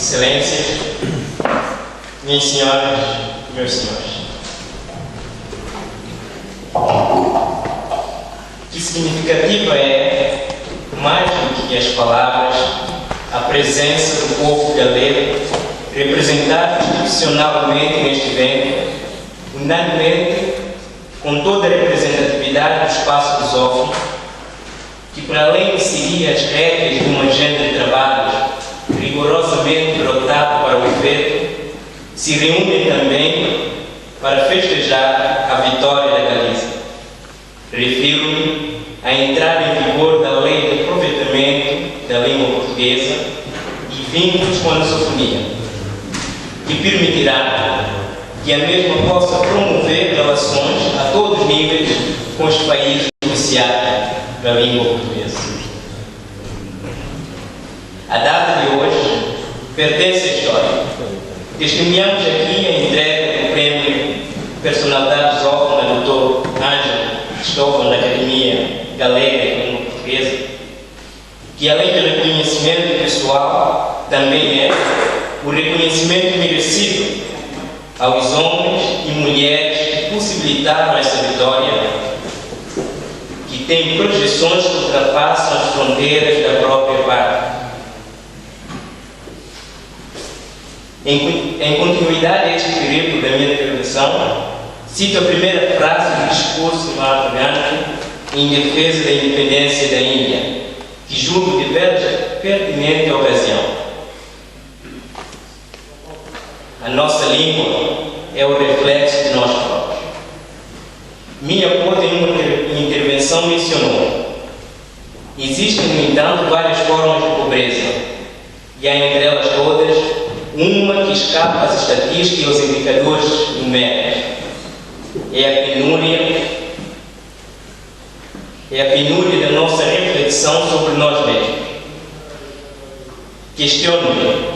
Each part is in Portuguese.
Excelências, minhas senhoras, meus senhores. Que significativa é, mais do que as palavras, a presença do povo galego, representado institucionalmente neste evento, unanimemente, com toda a representatividade do espaço lusófono, que para além de seguir as regras de uma agenda de trabalhos rigorosamente brotado para o efeito, se reúnem também para festejar a vitória da Galiza. Refiro-me à entrada em vigor da Lei de Aproveitamento da Língua Portuguesa e vínculos com a lusofonia, que permitirá que a mesma possa promover relações a todos os níveis com os países beneficiários da língua portuguesa. A data de hoje pertence à história. Testemunhamos aqui a entrega do Prémio Personalidade Lusófona Dr. Ângelo Cristóvão da Academia Galega da Língua Portuguesa, que além do reconhecimento pessoal, também é o reconhecimento merecido aos homens e mulheres que possibilitaram essa vitória, que tem projeções que ultrapassam as fronteiras da própria pátria. Em continuidade a este período da minha intervenção, cito a primeira frase do discurso de Mahatma Gandhi em defesa da independência da Índia, que julgo de pertinente à ocasião. A nossa língua é o reflexo de nós próprios. Minha avó em uma intervenção mencionou: existem, no entanto, várias formas de pobreza, e há entre elas todas uma que escapa às estatísticas e aos indicadores numéricos. É a penúria da nossa reflexão sobre nós mesmos. Questiono-me: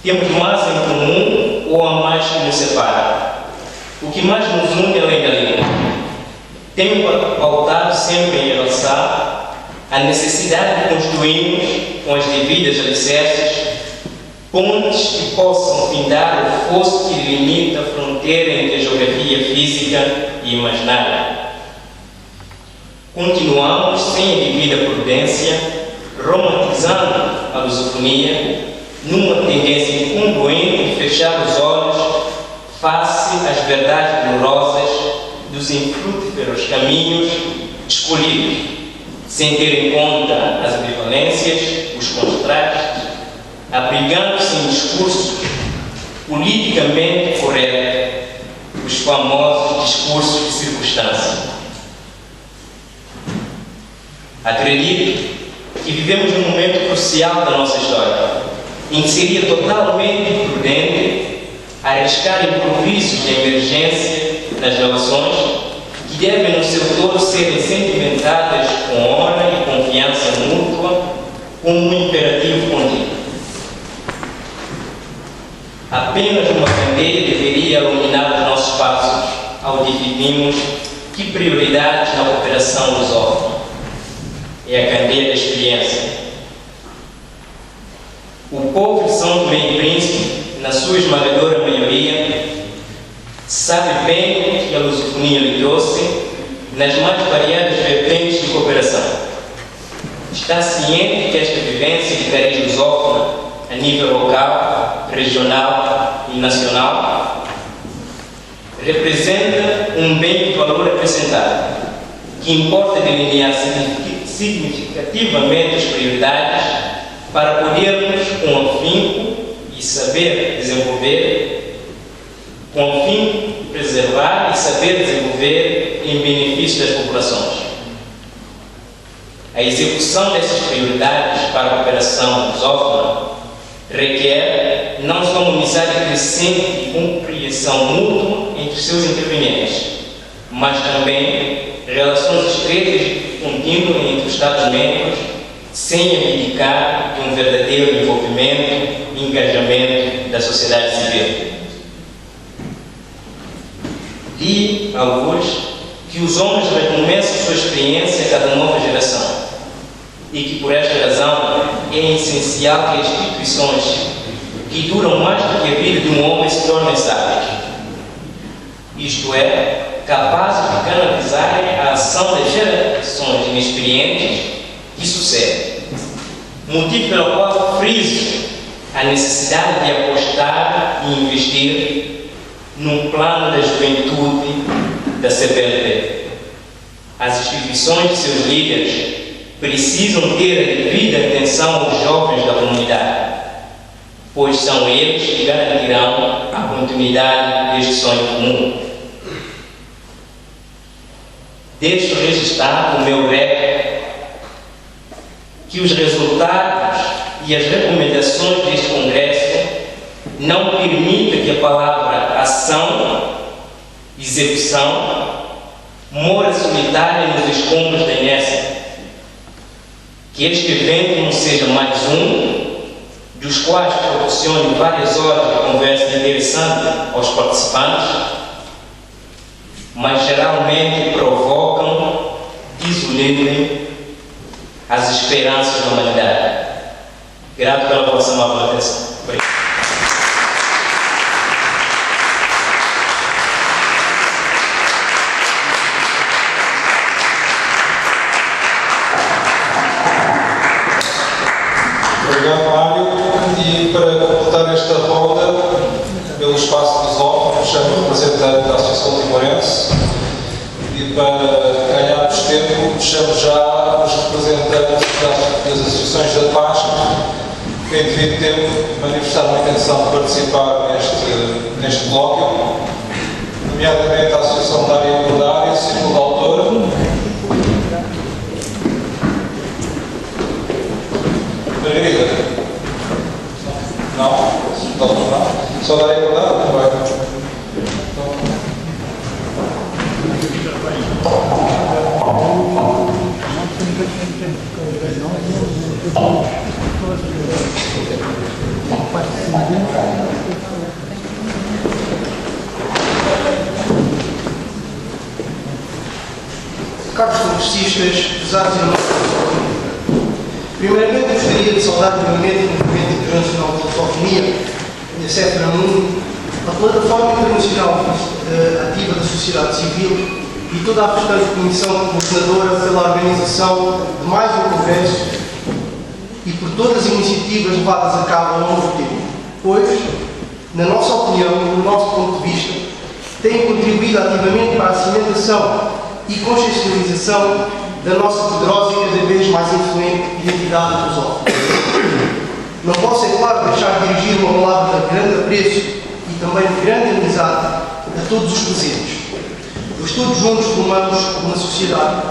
temos mais em comum ou há mais que nos separa? O que mais nos une além da língua? Temos pautado sempre em relação à necessidade de construirmos, com as devidas alicerces, pontes que possam findar o fosso que delimita a fronteira entre a geografia física e imaginária. Continuamos, sem a devida prudência, romantizando a lusofonia numa tendência incongruente de fechar os olhos face às verdades dolorosas dos infrutíferos caminhos escolhidos, sem ter em conta as ambivalências, os contrastes, abrigando-se em discursos politicamente corretos, os famosos discursos de circunstância. Acredito que vivemos num momento crucial da nossa história, em que seria totalmente imprudente arriscar improvisos de emergência nas relações, que devem no seu todo serem sentimentadas com honra e confiança mútua, como um imperativo contínuo. Apenas uma candeia deveria iluminar os nossos passos ao definirmos que prioridades na cooperação lusófona. É a candeia da experiência. O povo de São Tomé e Príncipe, na sua esmagadora maioria, sabe bem que a lusofonia lhe trouxe nas mais variadas vertentes de cooperação. Está ciente que esta vivência de cariz lusófona a nível local, regional e nacional representa um bem de valor acrescentado, que importa delinear significativamente as prioridades para podermos, com afinco e saber desenvolver, com afinco preservar e saber desenvolver em benefício das populações. A execução dessas prioridades para a cooperação lusófona requer não só uma amizade crescente e compreensão mútua entre os seus intervenientes, mas também relações estreitas e contínuas entre os Estados-membros, sem abdicar de um verdadeiro envolvimento e engajamento da sociedade civil. Di, alguns, que os homens recomeçam sua experiência a cada nova geração e que, por esta razão, é essencial que as instituições que duram mais do que a vida de um homem se tornem sábios. Isto é, capazes de canalizarem a ação das gerações inexperientes que sucedem. Motivo pelo qual friso a necessidade de apostar e investir num plano da juventude da CPLP. As instituições de seus líderes precisam ter a devida atenção aos jovens da comunidade, pois são eles que garantirão a continuidade deste sonho comum. Deixo registrar o meu recorde que os resultados e as recomendações deste Congresso não permitem que a palavra ação, execução, mora solitária nos escombros da inércia. Que este evento não seja mais um, dos quais proporcione várias horas de conversa interessante aos participantes, mas geralmente provocam, desiludem as esperanças da humanidade. Grato pela vossa amável atenção. Obrigado. Obrigado, Mário. E para completar esta ronda, pelo espaço dos órgãos, chamo o representante da Associação Timorense. E para ganharmos tempo, chamo já os representantes das associações da paz, que em devido tempo manifestaram a intenção de participar neste bloco, nomeadamente a Associação da Área Imobiliária, segundo autor. Margarida? Não? Não? Só da área imobiliária? Não vai. Caros congressistas, pesados e irmãos, primeiramente gostaria de saudar novamente o Movimento Internacional de Lusofonia, a CEFRA Mundo, a plataforma internacional ativa da sociedade civil e toda a prestante comissão coordenadora pela organização de mais um congresso e por todas as iniciativas levadas a cabo ao longo do tempo, pois, na nossa opinião, no nosso ponto de vista, têm contribuído ativamente para a cimentação e consciencialização da nossa poderosa e cada vez mais influente identidade filosófica. Não posso, é claro, deixar de dirigir uma palavra de grande apreço e também de grande amizade a todos os presentes, pois todos juntos formamos uma sociedade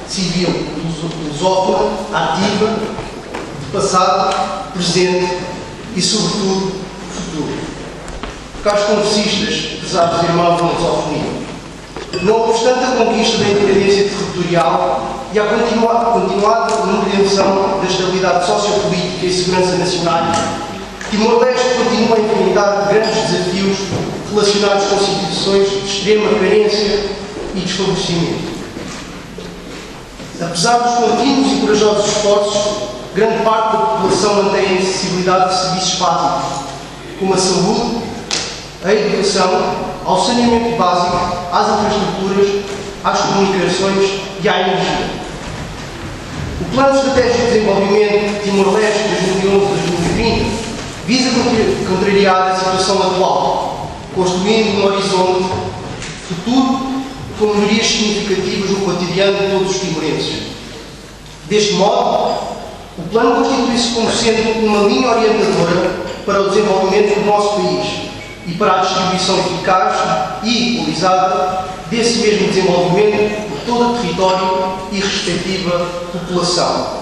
civil lusófona, ativa, de passado, presente e, sobretudo, futuro. Caros congressistas, pesados irmãos da lusofonia, não obstante a conquista da independência territorial e a continuada manutenção da estabilidade sociopolítica e segurança nacionais, Timor-Leste continua a enfrentar grandes desafios relacionados com situações de extrema carência e desfavorecimento. Apesar dos contínuos e corajosos esforços, grande parte da população mantém a acessibilidade de serviços básicos, como a saúde, a educação, ao saneamento básico, às infraestruturas, às comunicações e à energia. O Plano Estratégico de Desenvolvimento Timor-Leste 2011-2030 visa contrariar a situação atual, construindo um horizonte futuro com melhorias significativas no cotidiano de todos os timorenses. Deste modo, o plano constitui-se como sendo uma linha orientadora para o desenvolvimento do nosso país e para a distribuição eficaz e equalizada desse mesmo desenvolvimento por todo o território e respectiva população.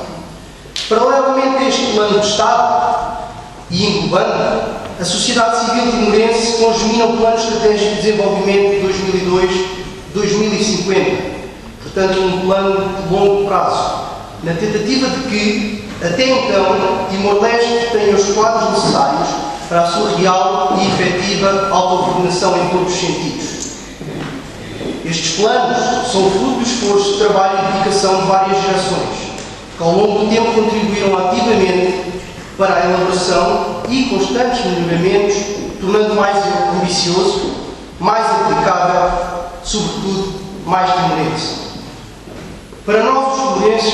Paralelamente a este plano de Estado e englobando, a sociedade civil timorense congemina o Plano Estratégico de Desenvolvimento de 2002-2050, portanto um plano de longo prazo, na tentativa de que, até então, Timor-Leste tenha os quadros necessários para a sua real e efetiva autogovernação em todos os sentidos. Estes planos são fruto do esforço, trabalho e dedicação de várias gerações, que ao longo do tempo contribuíram ativamente para a elaboração e constantes melhoramentos, tornando mais ambicioso, mais aplicável, sobretudo mais timorense. Para nós, os timorenses,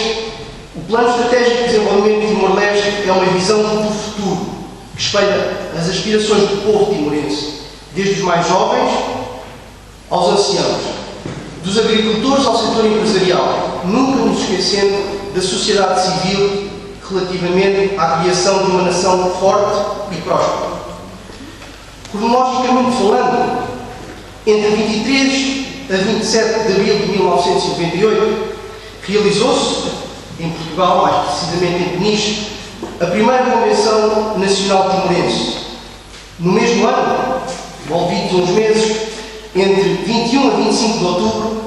o Plano Estratégico de Desenvolvimento de Timor-Leste é uma visão do futuro que espelha as aspirações do povo timorense, desde os mais jovens aos anciãos, dos agricultores ao setor empresarial, nunca nos esquecendo da sociedade civil relativamente à criação de uma nação forte e próspera. Cronologicamente falando, entre 23 a 27 de abril de 1998, realizou-se, em Portugal, mais precisamente em Peniche, a primeira Convenção Nacional Timorense. No mesmo ano, envolvidos uns meses, entre 21 a 25 de outubro,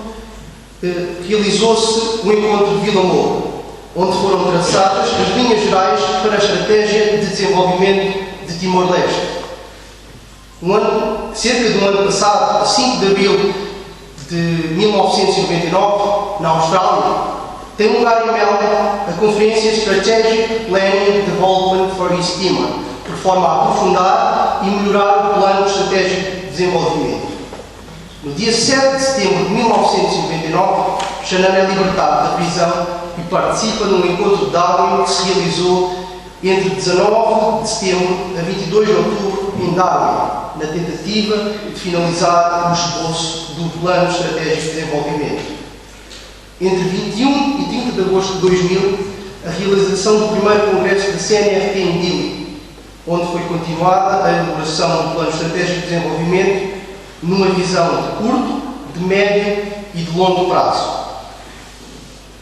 realizou-se o encontro de Vila Moura, onde foram traçadas as linhas gerais para a estratégia de desenvolvimento de Timor-Leste. Cerca do ano passado, a 5 de abril de 1999, na Austrália, tem lugar em Melbourne a Conferência Strategic Planning Development for East Timor, por forma a aprofundar e melhorar o Plano Estratégico de Desenvolvimento. No dia 7 de setembro de 1999, Xanana é libertado da prisão e participa num encontro de Darwin que se realizou entre 19 de setembro a 22 de outubro em Darwin, na tentativa de finalizar o esboço do Plano Estratégico de Desenvolvimento. Entre 21 e 30 de agosto de 2000, a realização do primeiro congresso da CNFT em Dili, onde foi continuada a elaboração do Plano Estratégico de Desenvolvimento numa visão de curto, de médio e de longo prazo.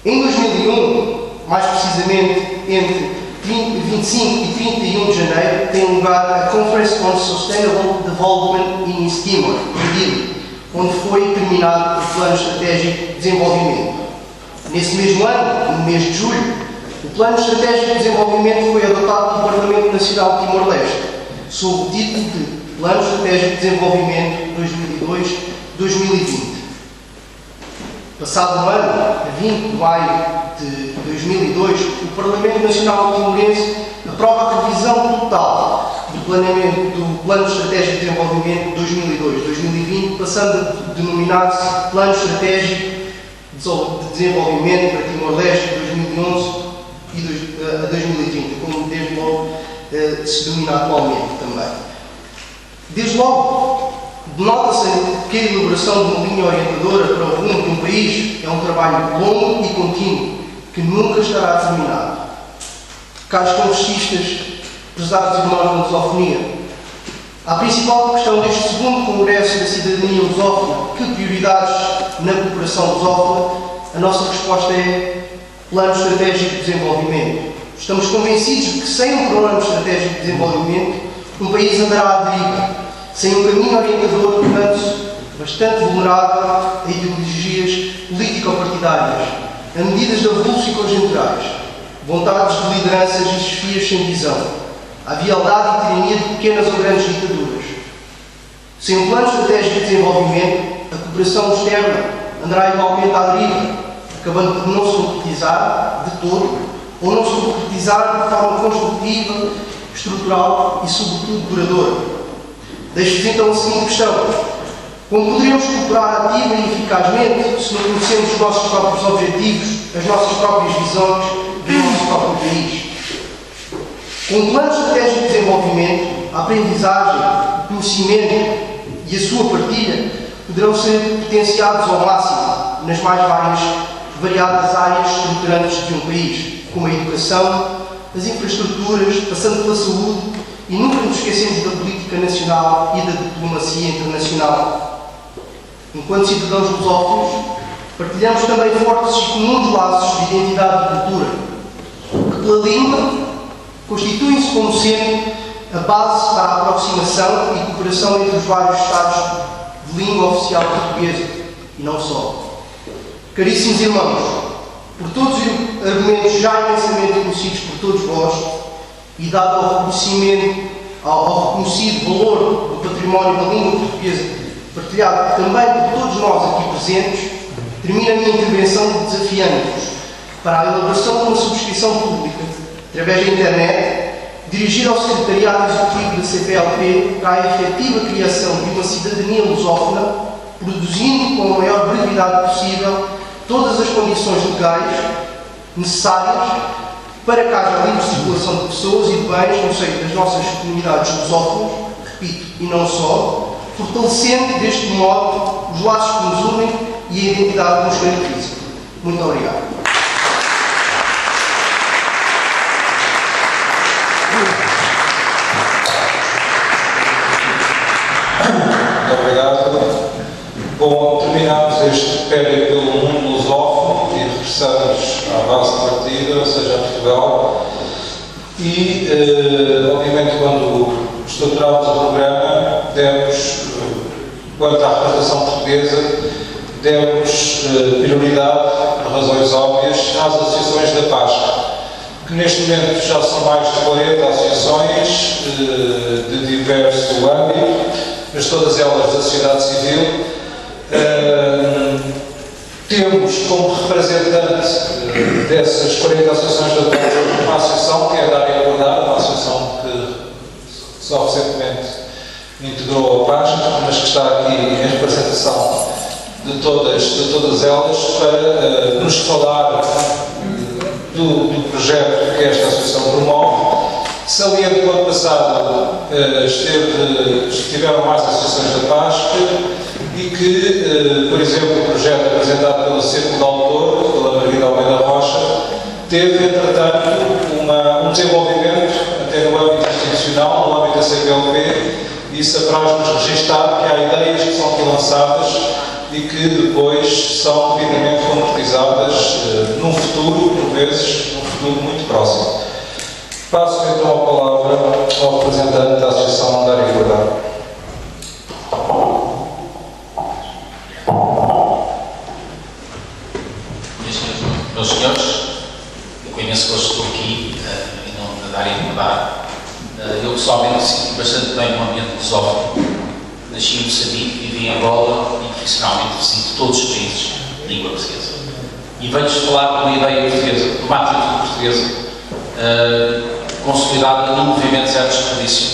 Em 2001, mais precisamente entre 25 e 31 de janeiro, tem lugar a Conference on Sustainable Development in East Timor, em Dili, onde foi terminado o Plano Estratégico de Desenvolvimento. Nesse mesmo ano, no mês de julho, o Plano Estratégico de Desenvolvimento foi adotado pelo Parlamento Nacional de Timor-Leste, sob o título de Plano Estratégico de Desenvolvimento 2002-2020. Passado um ano, a 20 de maio de 2002, o Parlamento Nacional Timorense aprova a revisão total do planeamento do Plano Estratégico de Desenvolvimento 2002-2020, passando a denominar-se Plano Estratégico de Desenvolvimento para Timor-Leste 2011 a 2030, como desde logo se denomina atualmente também. Desde logo, denota-se que a elaboração de uma linha orientadora para o rumo de um país é um trabalho longo e contínuo, que nunca estará terminado. Caros congressistas, prezados irmãos da lusofonia, a principal questão deste segundo Congresso da Cidadania Lusófona, que prioridades na cooperação lusófona, a nossa resposta é Plano Estratégico de Desenvolvimento. Estamos convencidos de que sem um Plano Estratégico de Desenvolvimento, um país andará à deriva, sem um caminho orientador, tornando-se bastante vulnerável a ideologias político-partidárias, a medidas de avulso e conjunturais, vontades de lideranças e desfios sem visão, à vialdade e tirania de pequenas ou grandes ditaduras. Sem um plano estratégico de desenvolvimento, a cooperação externa andará igualmente à deriva, acabando por não se concretizar de todo, ou não se concretizar de forma construtiva, estrutural e, sobretudo, duradoura. Deixo-vos então a seguinte questão: como poderíamos cooperar ativa e eficazmente se não conhecemos os nossos próprios objetivos, as nossas próprias visões do nosso próprio país? Com o Plano Estratégico de Desenvolvimento, a aprendizagem, o conhecimento e a sua partilha poderão ser potenciados ao máximo nas mais variadas áreas estruturantes de um país, como a educação, as infraestruturas, passando pela saúde, e nunca nos esquecemos da política nacional e da diplomacia internacional. Enquanto cidadãos lusófonos, partilhamos também fortes e comuns laços de identidade e cultura, que pela língua constituem-se como sendo a base para a aproximação e cooperação entre os vários Estados de língua oficial portuguesa, e não só. Caríssimos irmãos, por todos os argumentos já imensamente conhecidos por todos vós, e dado ao reconhecido valor do património da língua portuguesa, partilhado também por todos nós aqui presentes, termino a minha intervenção desafiando-vos para a elaboração de uma subscrição pública, através da internet, dirigir ao Secretariado Executivo da CPLP para a efetiva criação de uma cidadania lusófona, produzindo com a maior brevidade possível todas as condições legais necessárias para que haja livre circulação de pessoas e de bens no seio das nossas comunidades lusófonas, repito, e não só, fortalecendo deste modo os laços que nos unem e a identidade que nos caracteriza. Muito obrigado. Muito obrigado. Bom, terminamos este périplo pelo mundo lusófono e regressamos à base de partida, ou seja, a Portugal. E, obviamente, quando estruturámos o programa, demos, quanto à representação portuguesa, demos prioridade, por razões óbvias, às associações da Pasca, que neste momento já são mais de 40 associações de diverso âmbito, mas todas elas da sociedade civil. Temos como representante dessas 40 associações da Pasca uma associação que é a Dária Igualdade, uma associação que só recentemente integrou a Pasca, mas que está aqui em representação de todas elas para nos falar do projeto que esta associação promove. Saliento que o ano passado estiveram mais associações da Pasca e que, por exemplo, o projeto apresentado pelo Círculo de Autor, pela Margarida Almeida Rocha, teve, entretanto, um desenvolvimento até no âmbito institucional, no âmbito da CPLP, e isso apraz-nos registar que há ideias que são aqui lançadas e que depois são devidamente concretizadas num futuro, por vezes, num futuro muito próximo. Passo então a palavra ao representante da Associação Dária Igualdade. Meus senhores, com imenso gosto estou aqui em nome da Dária Igualdade. Eu pessoalmente sinto bastante bem no ambiente lusófono. Nasci em Moçambique, vivi em Angola e profissionalmente visito todos os países de língua portuguesa. E venho-vos falar de uma ideia portuguesa, de uma atitude portuguesa, consolidada no movimento Zero Desperdício,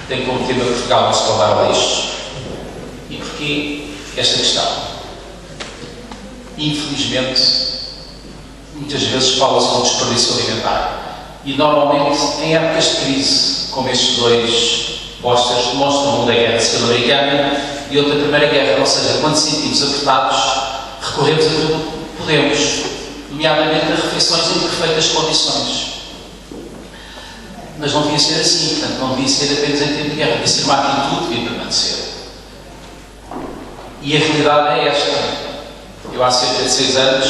que tem como tema Portugal não se pode dar lixo. E porquê esta questão? Infelizmente, muitas vezes fala-se do desperdício alimentar. E normalmente, em épocas de crise, como estes dois posters demonstram, um da Guerra Civil Americana e outro da Primeira Guerra, ou seja, quando sentimos apertados, recorremos a tudo que podemos, nomeadamente a refeições em perfeitas condições. Mas não devia ser assim, portanto, não devia ser apenas em tempo de guerra, devia ser uma atitude que devia permanecer. E a realidade é esta. Eu há cerca de 6 anos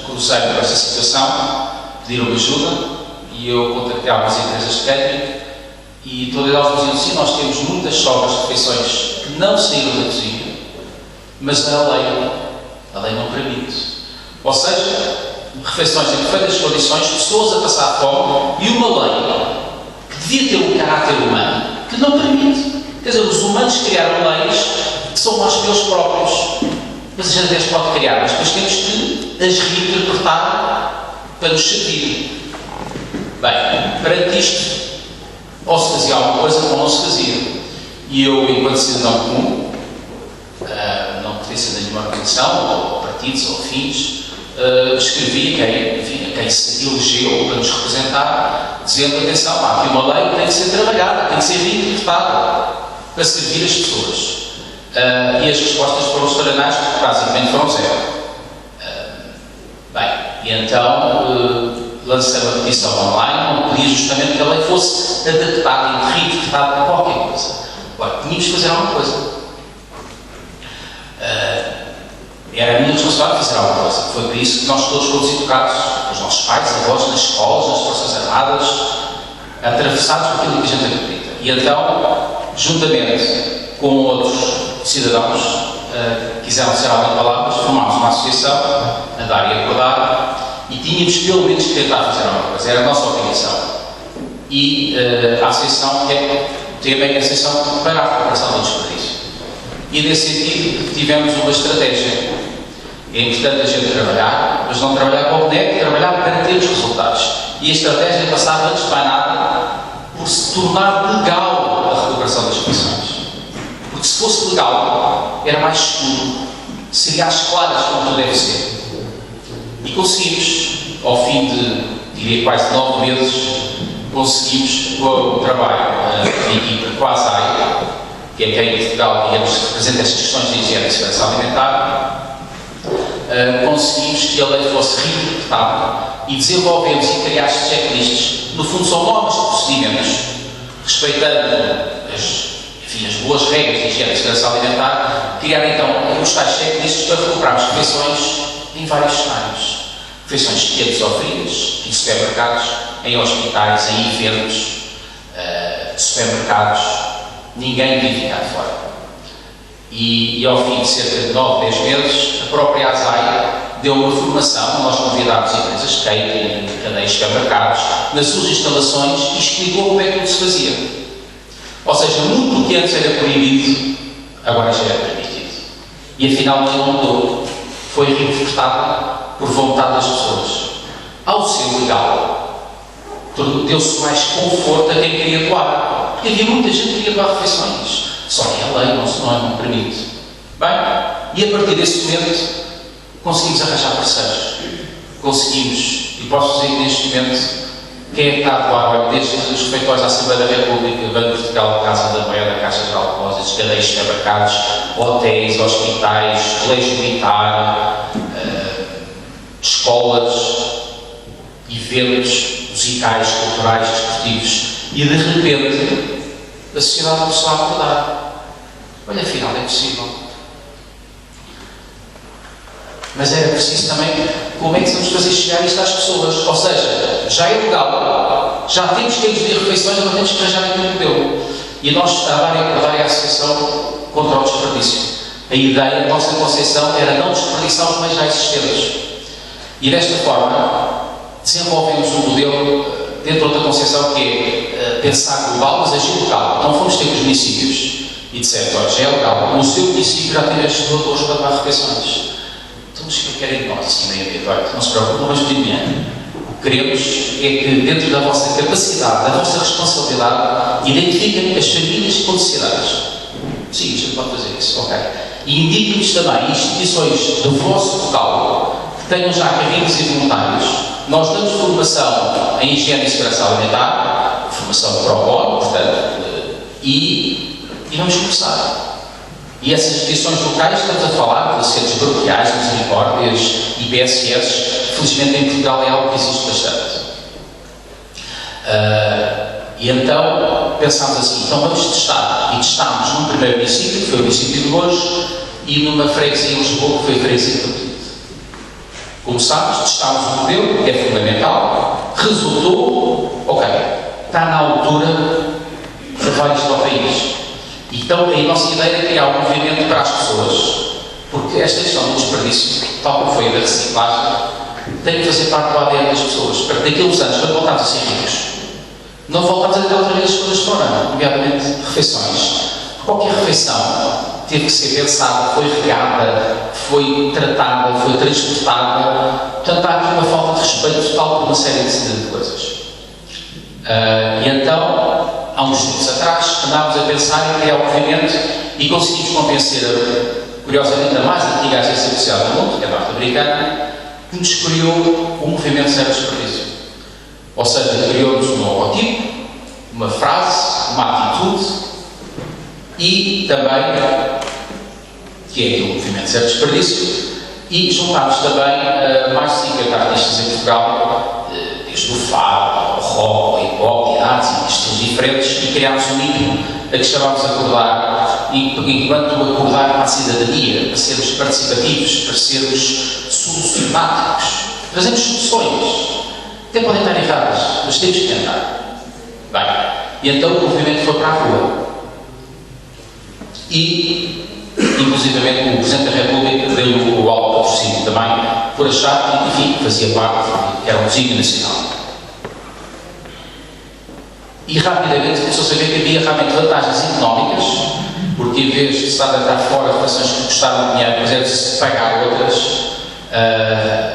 cruzei-me esta situação, pediram-me ajuda e eu contactei algumas empresas de catering e todas elas diziam assim: nós temos muitas sobras de refeições que não saíram da cozinha, mas a lei não permite. Ou seja, refeições em perfeitas condições, pessoas a passar fome e uma lei que devia ter um caráter humano que não permite. Quer dizer, os humanos criaram leis que são nós pelos próprios. Mas a gente até as pode criar, mas depois temos que as reinterpretar para nos servir. Bem, perante isto, ou se fazia alguma coisa ou não se fazia. E eu, enquanto cidadão comum, não pertencendo a nenhuma organização, ou partidos, ou fins, escrevi a quem se elegeu para nos representar, dizendo: atenção, há aqui uma lei que tem que ser trabalhada, tem que ser reinterpretada para servir as pessoas. E as respostas foram extraordinárias, porque basicamente foram zero. Bem, e então lancei uma petição online, onde pedia justamente que a lei fosse adaptada e reinterpretada para qualquer coisa. Agora, tínhamos de fazer alguma coisa. Era a minha responsabilidade fazer alguma coisa. Foi por isso que nós todos fomos educados, os nossos pais, avós, nas escolas, nas forças armadas, atravessados por aquilo que a gente acredita. E então, juntamente com outros cidadãos que quiseram dizer algumas palavras, formámos uma associação, a Dária Igualdade, e tínhamos pelo menos que tentar fazer alguma coisa. Era a nossa obrigação. E a associação, o tema é a associação para a recuperação do desperdício. E nesse sentido tivemos uma estratégia. É importante a gente trabalhar, mas não trabalhar com o boneco, trabalhar para ter os resultados. E a estratégia passava, antes de mais nada, por se tornar legal a recuperação das refeições. Porque se fosse legal, era mais seguro, seria às claras como tudo deve ser. E conseguimos, ao fim de, diria, quase 9 meses, conseguimos, com o trabalho da equipa Quasai, que é quem em Portugal, digamos, representa estas questões de higiene e segurança alimentar, conseguimos que a lei fosse reinterpretada e desenvolvemos e criaste checklists. No fundo, são normas de procedimentos, respeitando as boas regras de higiene e segurança alimentar, criar então os tais checklists para recuperarmos refeições em vários cenários. Refeições quentes ou frias, em supermercados, em hospitais, em eventos, supermercados, ninguém devia ficar fora. E ao fim de cerca de 9, 10 meses, a própria ASAI deu uma formação, nós convidámos empresas de catering, cadeias de supermercados, nas suas instalações e explicou como é que tudo se fazia. Ou seja, muito que antes era proibido, agora já é permitido. E afinal não mudou. Foi reinterpretada por vontade das pessoas. Ao ser legal, deu-se mais conforto a quem queria doar. Porque havia muita gente que queria doar refeições. Só que a lei não permite. Bem, e a partir desse momento conseguimos arranjar parceiros. Conseguimos, e posso dizer que neste momento, quem é que está a doar, desde os refeitórios da Assembleia da República, Banco de Portugal, Casa da Moeda, Caixa de Depósitos, cadeias de supermercados, hotéis, hospitais, colégio militar, escolas, eventos musicais, culturais, desportivos, e de repente a sociedade começou a acordar. Olha, afinal é possível. Mas era preciso também como é que vamos fazer chegar isto às pessoas. Ou seja, já é legal, já temos que pedir refeições, agora temos que arranjar aquilo que deu. E nós, a Dária é a Associação contra o Desperdício. A ideia, a nossa concepção era não desperdiçar os meios já existentes. E desta forma, desenvolvemos um modelo dentro da concepção que é pensar global, mas agir local. Então fomos ter com os municípios e disseram, olha, já é legal, no seu município já tem estes doadores para tomar refeições. Então, mas que querem de nós, assim, meio ambiente? Não se preocupe, não vamos pedir dinheiro. O que queremos é que, dentro da vossa capacidade, da vossa responsabilidade, identifiquem as famílias com necessidades. Sim, a gente pode fazer isso, ok. E indiquem-nos também instituições do vosso local que tenham já carrinhos e voluntários. Nós damos formação em higiene e segurança alimentar, formação pro bono, portanto, e vamos começar. E essas instituições locais, estamos a falar de centros paroquiais, misericórdias e PSS, felizmente em Portugal é algo que existe bastante. E então pensámos assim, então vamos testar. E testámos num primeiro município, que foi o município de Lourdes, e numa freguesia em Lisboa, que foi a freguesia de Capitão. Começámos, testámos o modelo, que é fundamental, resultou, ok, está na altura de levar isto ao país. Então, a nossa ideia é criar um movimento para as pessoas, porque esta questão do desperdício, tal como foi a da reciclagem, tem que fazer parte do ADN das pessoas, para que daqui a uns anos, quando voltarmos a ser ricos, não voltamos a ter outra vez as coisas fora, nomeadamente refeições. Qualquer refeição teve que ser pensada, foi regada, foi tratada, foi transportada, portanto há aqui uma falta de respeito total por uma série de coisas. E então, há uns tempos atrás, andávamos a pensar em criar um movimento e conseguimos convencer, curiosamente, a mais antiga agência social do mundo, que é a norte-americana, que nos criou o movimento Zero Desperdício. Ou seja, criou-nos um logotipo, uma frase, uma atitude e também, que é aquele movimento Zero Desperdício, e juntámos também mais de 50 artistas em Portugal, desde o fado, ao rock, ao hip-hop, artes e estilos diferentes, e criámos um hino a que chamámos Acordar, enquanto acordar para a cidadania, para sermos participativos, para sermos solucionáticos. Trazemos soluções, até podem estar erradas, mas temos que tentar. Bem, e então o movimento foi para a rua. E, inclusivamente, o Presidente da República deu o alto patrocínio também, por achar que, enfim, fazia parte, era um desígnio nacional. E rapidamente começou a saber que havia realmente vantagens económicas, porque em vez de estar a dar fora relações que custaram dinheiro, mas era preciso pagar outras,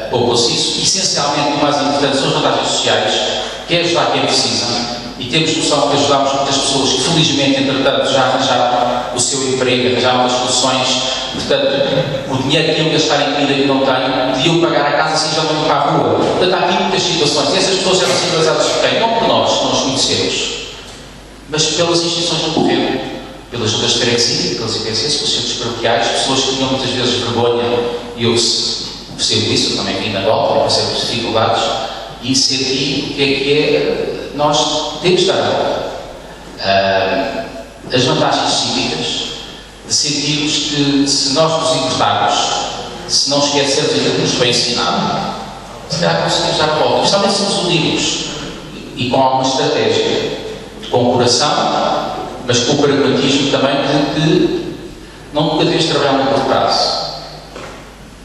poupou-se isso. Essencialmente, o mais importante são as vantagens sociais, que é ajudar quem precisa, e temos noção que ajudamos muitas pessoas que felizmente, entretanto, já arranjaram o seu emprego, arranjaram as soluções, portanto, o dinheiro que iam gastar em comida que não têm, podiam pagar a casa assim já não iam para a rua. Portanto, há aqui muitas situações, e essas pessoas eram civilizadas por quem? Não por nós, que não os conhecemos, mas pelas instituições do governo, pelas juntas de freguesia, pelas IPCs, pelos centros paroquiais, pessoas que tinham muitas vezes vergonha, e eu percebo isso, eu também vim na volta, passei por dificuldades, e senti o que é, nós temos de dar a volta. As vantagens cívicas, de sentirmos que se nós nos importarmos, se não esquecermos aquilo que nos foi ensinado, se calhar conseguimos dar a volta, principalmente se nos unirmos, e com alguma estratégia, com o coração, mas com o pragmatismo também de não cada vez trabalhar no curto prazo.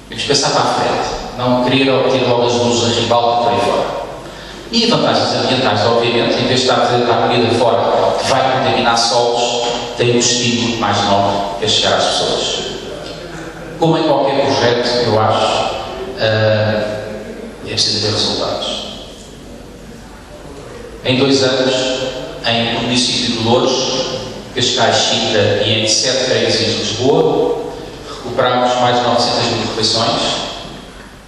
Temos que pensar para a frente, não querer obter logo as luzes da ribalta por aí fora. E vantagens ambientais, obviamente, em vez de estar a tirar a comida fora que vai contaminar solos, tem um destino muito mais nobre que é chegar às pessoas. Como em qualquer projeto, eu acho, é preciso ver resultados. Em 2 anos, em município de Louros, Cascais, Sintra e em 7 freguesias de Lisboa, recuperámos mais de 900.000 refeições,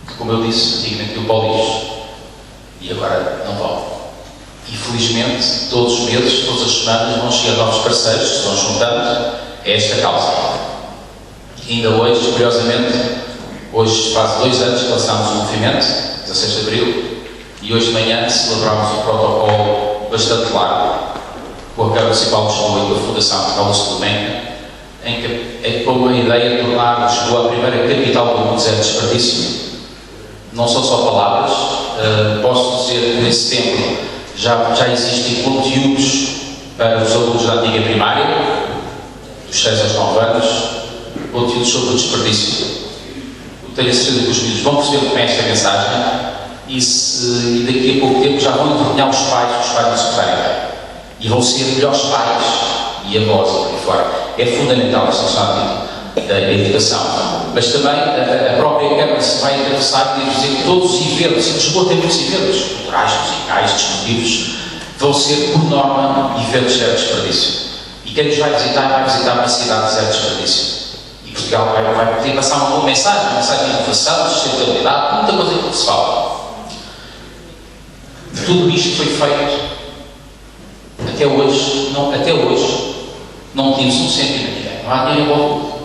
que, como eu disse, antigamente deu para o lixo, e agora não vão. E felizmente, todos os meses, todas as semanas, vão chegar novos parceiros que se vão juntando a esta causa. E ainda hoje, curiosamente, hoje faz 2 anos que lançámos o movimento, 16 de Abril, e hoje de manhã celebrámos um protocolo bastante claro com a Câmara Municipal de Lisboa e com a Fundação Carlos Gulbenkian, em que com a ideia de tornar Lisboa a primeira capital do mundo zero desperdício. Não são só palavras, posso dizer que nesse tempo já existem conteúdos para os alunos da antiga primária, dos 6 aos 9 anos, conteúdos sobre o desperdício. Eu tenho a certeza que os miúdos vão perceber bem esta mensagem e daqui a pouco tempo já vão envergonhar os pais não se portarem bem. E vão ser melhores pais e avós e por aí fora. É fundamental esta questão da educação. Mas também a própria Câmara se vai interessar em dizer que todos os eventos, e Lisboa tem muitos eventos culturais, musicais, desportivos, vão ser, por norma, eventos zero desperdício. E quem nos vai visitar uma cidade zero desperdício. E Portugal vai poder passar uma boa mensagem, uma mensagem de inovação, de sustentabilidade, muita coisa que se fala. Tudo isto foi feito até hoje não tínhamos um cêntimo de dinheiro, não há dinheiro envolvido.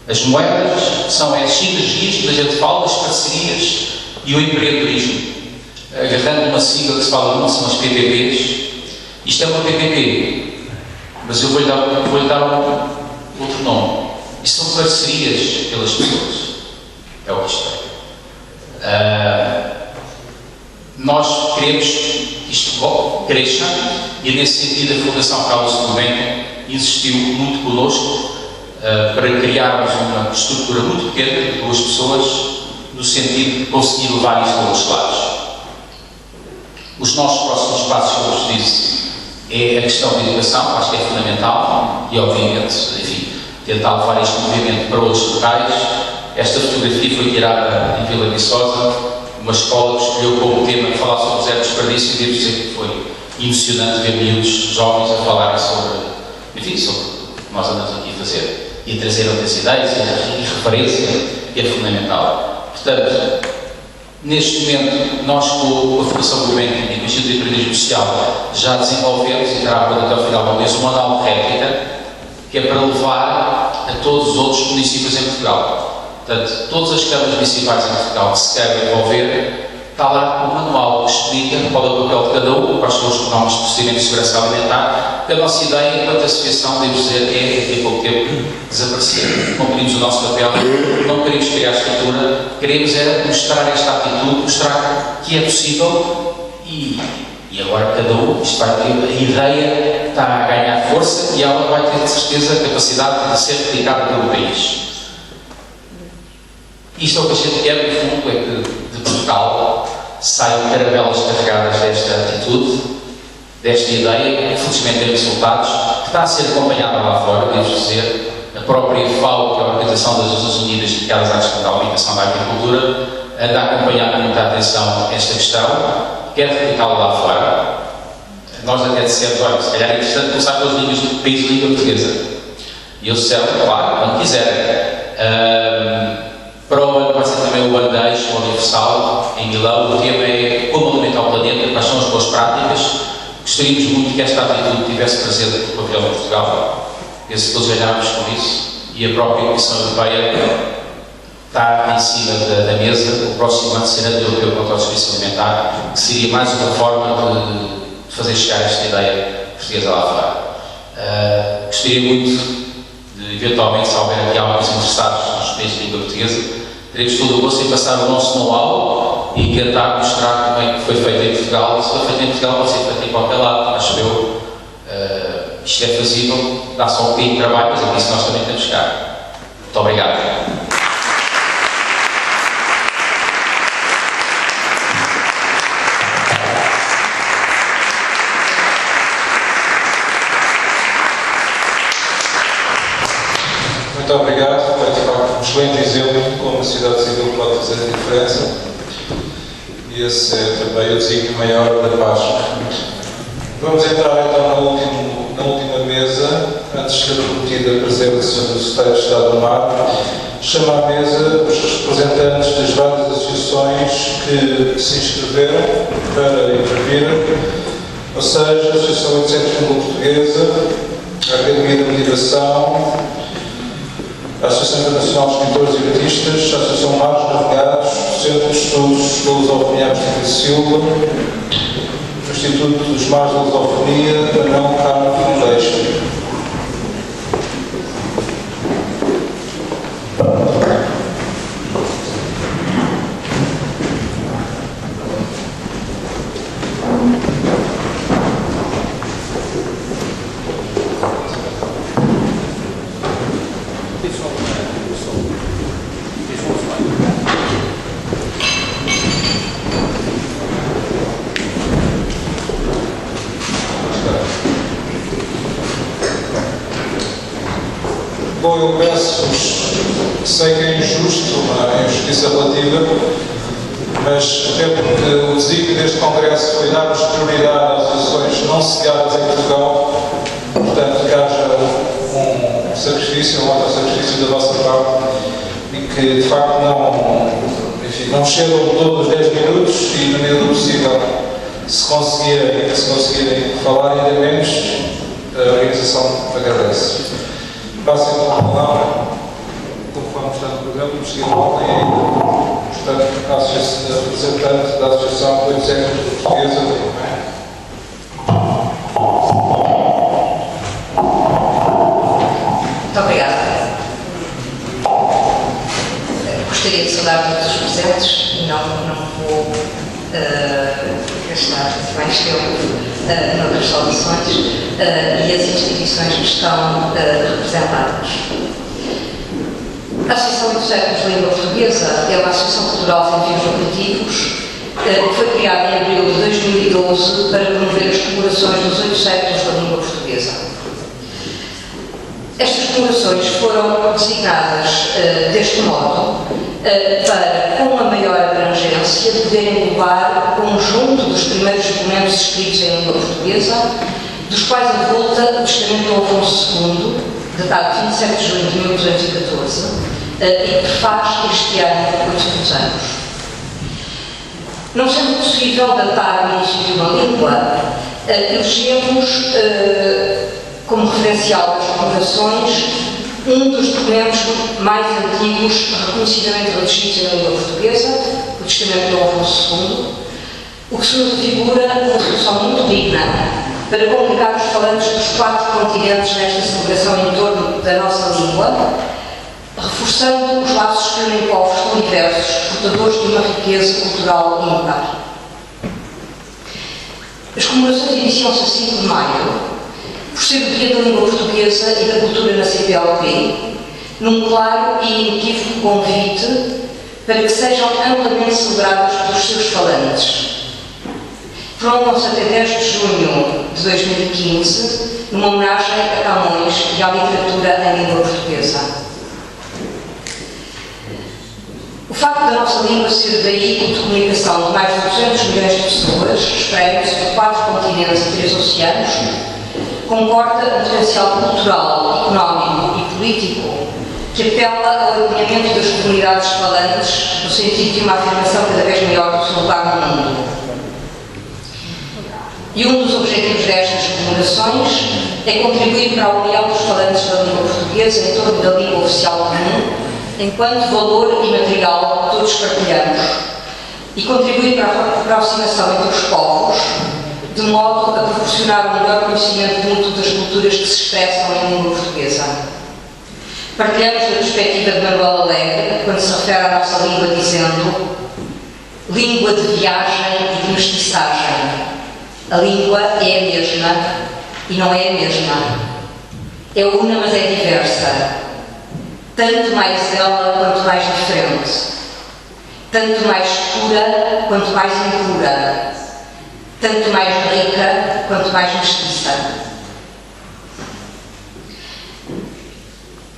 As moedas são as sinergias que a gente fala, as parcerias e o empreendedorismo. Agarrando uma sigla que se fala muito, são as PPPs. Isto é uma PPP, mas eu vou-lhe dar outro nome. Isto são parcerias pelas pessoas. É o que isto é. Nós queremos que isto cresça e, nesse sentido, a Fundação Carlos Gulbenkian insistiu muito connosco para criarmos uma estrutura muito pequena de 2 pessoas, no sentido de conseguir levar isto a outros lados. Os nossos próximos passos, como vos disse, é a questão da educação, acho que é fundamental, e, obviamente, enfim, tentar levar este movimento para outros locais. Esta fotografia foi tirada em Vila Viçosa, uma escola que escolheu como tema falar sobre o zero desperdício, e devo dizer que foi emocionante ver miúdos jovens a falarem sobre o que nós andamos aqui a fazer e a trazer outras ideias e referência, que é fundamental. Portanto, neste momento, nós com a Fundação Gulbenkian e com o Instituto de Empreendedorismo Social já desenvolvemos, e terá até ao final do mês, um manual de réplica que é para levar a todos os outros municípios em Portugal. Portanto, todas as câmaras municipais em Portugal que se querem envolver, está lá um manual que explica qual é o papel de cada um, quais são os normas de procedimento de segurança alimentar, porque a nossa ideia, enquanto associação, devo dizer, é, daqui a pouco tempo, desaparecer. Cumprimos o nosso papel, não queremos criar estrutura, queremos mostrar esta atitude, mostrar que é possível e agora cada um, isto vai ter, a ideia está a ganhar força e ela vai ter, de certeza, a capacidade de ser replicada pelo país. Isto é o que a gente quer, no fundo, é que de Portugal saiam caravelas carregadas desta atitude, desta ideia, que felizmente tem resultados, que está a ser acompanhada lá fora, devo dizer, a própria FAO, que é a Organização das Nações Unidas dedicadas à questão da alimentação da agricultura, anda a acompanhar com muita atenção esta questão, quer replicá-la lá fora. nós até dissemos, olha, se calhar é interessante começar pelas línguas do país de língua portuguesa. E eles disseram, claro, quando quiserem. Para o ano vai ser também o Andejo Universal, em Milão. O tema é como alimentar o planeta, quais são as boas práticas. Gostaríamos muito que esta atitude tivesse presente no pavilhão de Portugal. Penso que todos ganhávamos com isso. E a própria Comissão Europeia está em cima da mesa. O próximo ano será europeu contra o desperdício alimentar, que seria mais uma forma de fazer chegar esta ideia portuguesa lá fora. Gostaria muito de, eventualmente, se houver aqui alguns interessados nos países de língua portuguesa, teremos todo o gosto em passar o nosso know-how e tentar mostrar como é que foi feito em Portugal. Se foi feito em Portugal, pode ser feito em qualquer lado, acho eu. Isto é fazível, dá só um bocadinho de trabalho, mas é isso que nós também temos cá. Muito obrigado. Muito obrigado, foi de facto um excelente exemplo de como a sociedade civil pode fazer a diferença, e esse é também o desígnio maior da Páscoa. Vamos entrar então na última mesa, antes de repetir a presença do Secretário de Estado do Mar. Chamo à mesa os representantes das várias associações que se inscreveram para intervir, ou seja, a Associação de Centros de Língua Portuguesa, a Academia da Motivação, a Associação Internacional de Escritores e Artistas, a Associação Mares Navegados, o Centro de Estudos de Lusofonia Agostinho Silva, o Instituto dos Mares de Lusofonia, Anão Carmo Foundation. Bom, eu peço-vos, sei que é injusto, uma injustiça relativa, mas até porque o desígnio deste Congresso foi darmos prioridade às associações não sediadas em Portugal, portanto que haja um sacrifício, um outro sacrifício da vossa parte, e que de facto não chegam todos os 10 minutos e na medida do possível, se conseguirem falar ainda menos, a organização agradece. Passo então a palavra, conforme está no programa, o seguinte tem ainda, portanto, a representante da Associação de Centros Portuguesa. Muito obrigada. Gostaria de saudar todos os presentes e não vou gastar mais tempo noutras saudações e as instituições que estão representadas. A Associação dos Séculos de Língua Portuguesa é uma associação cultural sem fins lucrativos que foi criada em abril de 2012 para promover as comemorações dos 8 séculos da língua portuguesa. Estas comemorações foram designadas deste modo para, com uma maior abrangência, poder englobar o conjunto dos primeiros documentos escritos em língua portuguesa, dos quais avulta o Testamento do Afonso II, datado de 27 de junho de 1214, e que faz este ano 800 anos. Não sendo possível datar o início de uma língua, elegemos como referencial das comemorações um dos documentos mais antigos reconhecidamente redigidos em língua portuguesa, o Testamento do Afonso II, o que se nos figura uma solução muito digna para comunicar os falantes dos 4 continentes nesta celebração em torno da nossa língua, reforçando os laços que unem povos tão diversos, portadores de uma riqueza cultural ímpar. As comemorações iniciam-se a 5 de maio, por ser o Dia da Língua Portuguesa e da Cultura na CPLP, num claro e inequívoco convite para que sejam amplamente celebrados pelos seus falantes. Prolongam-se até 10 de junho de 2015, numa homenagem a Camões e à literatura em língua portuguesa. O O facto da nossa língua ser veículo de comunicação de mais de 200 milhões de pessoas, espreme-se por 4 continentes e 3 oceanos, comporta um potencial cultural, económico e político que apela ao alinhamento das comunidades falantes no sentido de uma afirmação cada vez maior do seu lugar no mundo. E um dos objetivos destas comemorações é contribuir para a união dos falantes da língua portuguesa em torno da língua oficial comum, enquanto valor imaterial que todos partilhamos, e contribuir para a aproximação entre os povos, de modo a proporcionar um melhor conhecimento mútuo das culturas que se expressam em língua portuguesa. Partilhamos a perspectiva de Manuel Alegre, quando se refere à nossa língua, dizendo: língua de viagem e de mestiçagem. A língua é a mesma e não é a mesma. É una, mas é diversa. Tanto mais ela quanto mais diferente. Tanto mais pura quanto mais impura. Tanto mais rica quanto mais mestiça.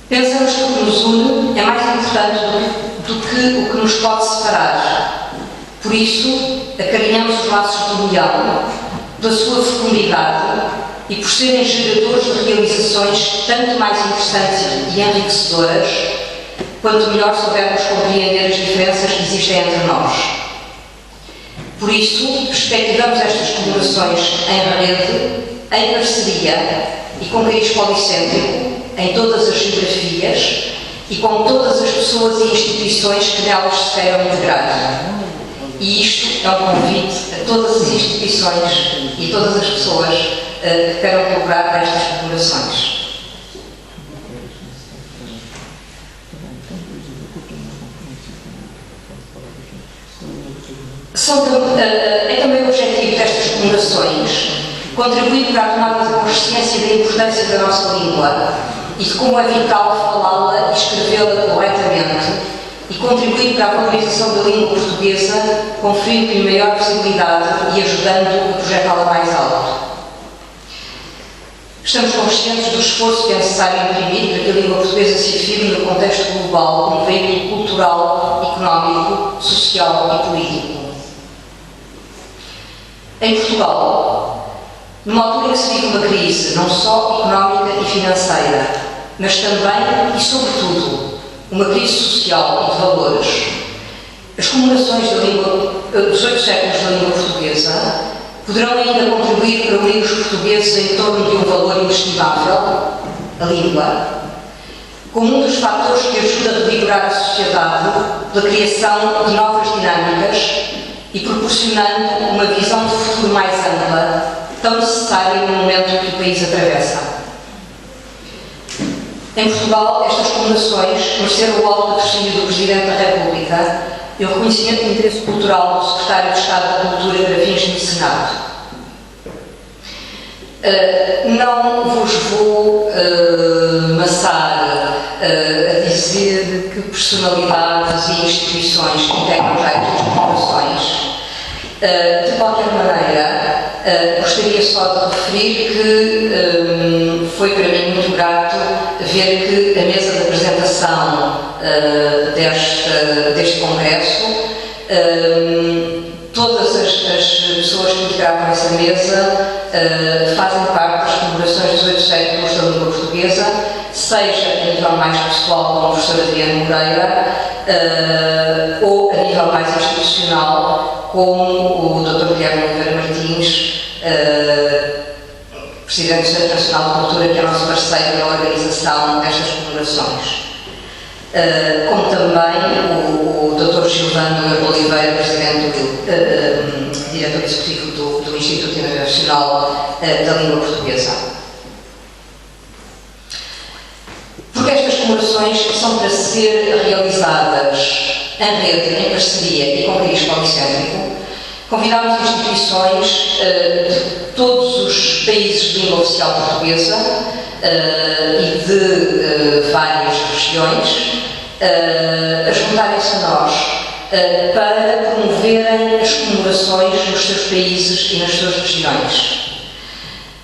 Pensamos que o que nos une é mais importante do que o que nos pode separar. Por isso, acarinhamos os laços do união, da sua fecundidade e por serem geradores de realizações tanto mais interessantes e enriquecedoras, quanto melhor soubermos compreender as diferenças que existem entre nós. Por isso, perspectivamos estas comemorações em rede, em parceria e com cariz policêntrico, em todas as geografias e com todas as pessoas e instituições que nelas se queiram integrar. E isto é um convite a todas as instituições e todas as pessoas que queiram colaborar para estas comemorações. É também o objetivo destas comemorações contribuir para a tomada de consciência da importância da nossa língua e de como é vital falá-la e escrevê-la corretamente, e contribuir para a valorização da língua portuguesa, conferindo-lhe maior visibilidade e ajudando a projetá-la mais alto. Estamos conscientes do esforço que é necessário imprimir para que a língua portuguesa se afirme no contexto global como veículo cultural, económico, social e político. Em Portugal, numa altura em que se vive uma crise não só económica e financeira, mas também e sobretudo uma crise social e de valores, as comemorações dos 8 séculos da língua portuguesa poderão ainda contribuir para unir os portugueses em torno de um valor inestimável, a língua, como um dos fatores que ajuda a revigorar a sociedade pela criação de novas dinâmicas e proporcionando uma visão de futuro mais ampla, tão necessária no momento que o país atravessa. Em Portugal, estas comemorações mereceram o alto patrocínio do Presidente da República e o reconhecimento do interesse cultural do Secretário de Estado da Cultura para fins de mecenato. Não vos vou maçar a dizer que personalidades e instituições integram já estas comemorações. De qualquer maneira, gostaria só de referir que foi para mim muito grato ver que a mesa de apresentação deste congresso, todas as pessoas que integravam essa mesa fazem parte das comemorações dos 8 séculos da língua portuguesa, seja a nível mais pessoal, como o professor Adriano Moreira, ou a nível mais institucional, como o Dr. Guilherme Oliveira Martins, Presidente do Centro Nacional de Cultura, que é nosso parceiro na organização destas comemorações. Como também o Dr. Gilvano Oliveira, diretor executivo do Instituto Internacional da Língua Portuguesa. Porque estas comemorações são para ser realizadas em rede, em parceria e com cariz policêntrico, convidámos instituições de todos os países de língua oficial portuguesa e de várias regiões a juntarem-se a nós para promoverem as comemorações nos seus países e nas suas regiões.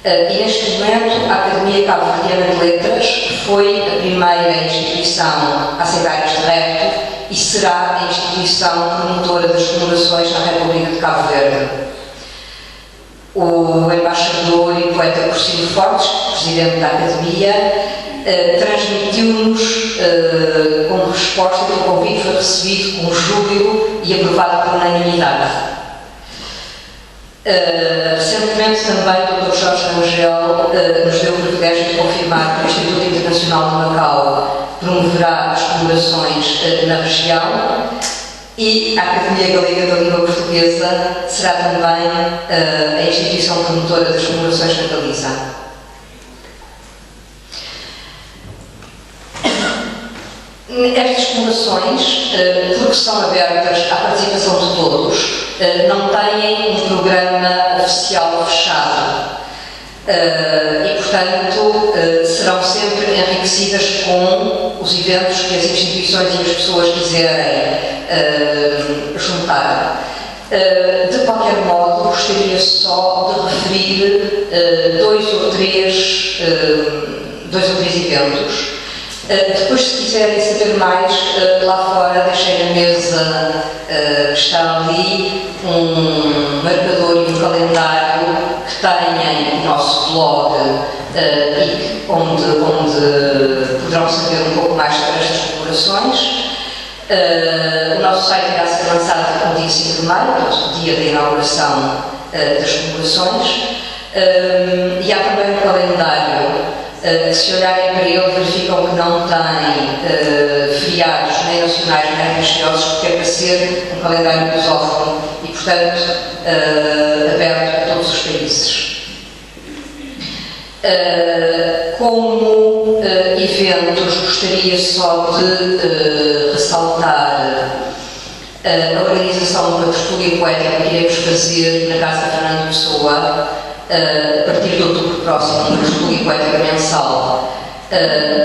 E neste momento, a Academia Cabo-Verdiana de Letras foi a primeira instituição a aceitar este repto e será a instituição promotora das comemorações na República de Cabo Verde. O embaixador e poeta Cristina Fortes, presidente da Academia, transmitiu-nos como resposta que o convite foi recebido com júbilo e aprovado por unanimidade. Recentemente também o Dr. Jorge Rangel nos deu o privilégio de confirmar que o Instituto Internacional de Macau promoverá as comemorações na região e a Academia Galega da Língua Portuguesa será também a instituição promotora das comemorações na Galiza. Estas comemorações, porque são abertas à participação de todos, não têm um programa oficial fechado e, portanto, serão sempre enriquecidas com os eventos que as instituições e as pessoas quiserem juntar. De qualquer modo, gostaria só de referir dois ou três eventos. Depois, se quiserem saber mais, lá fora deixei na mesa que está ali um marcador e um calendário que têm o nosso blog e onde poderão saber um pouco mais sobre estas comemorações. O nosso site irá ser lançado no dia 5 de maio, portanto, dia da inauguração das comemorações. E há também um calendário. Se olharem para ele, verificam que não tem feriados nem nacionais nem religiosos, porque é para ser um calendário lusófono e, portanto, aberto a todos os países. Como eventos, gostaria só de ressaltar a organização de uma tertúlia poética que iremos fazer na Casa Fernando Pessoa, a partir de outubro próximo, uma tertúlia poética mensal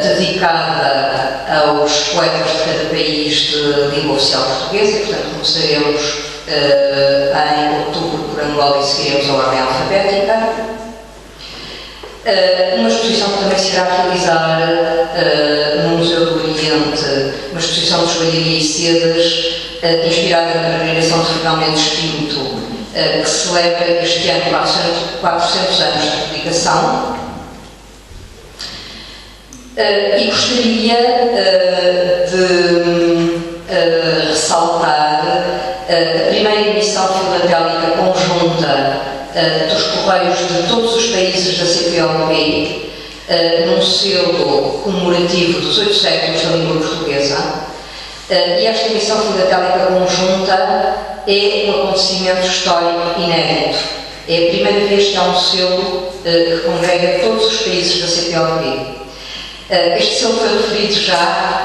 dedicada aos poetas de cada país de língua oficial portuguesa, e, portanto, começaremos em outubro por Angola e seguiremos a ordem alfabética. Uma exposição que também se irá realizar no Museu do Oriente, uma exposição de joalharia e sedas, inspirada na peregrinação de Fernão Mendes Pinto, que celebra este ano 400 anos de publicação. E gostaria de ressaltar a primeira emissão filatélica conjunta dos Correios de todos os países da CPLP, num selo comemorativo dos 8 séculos da língua portuguesa. E esta emissão filatélica conjunta é um acontecimento histórico inédito. É a primeira vez que há um selo que congrega todos os países da CPLP. Este selo foi referido já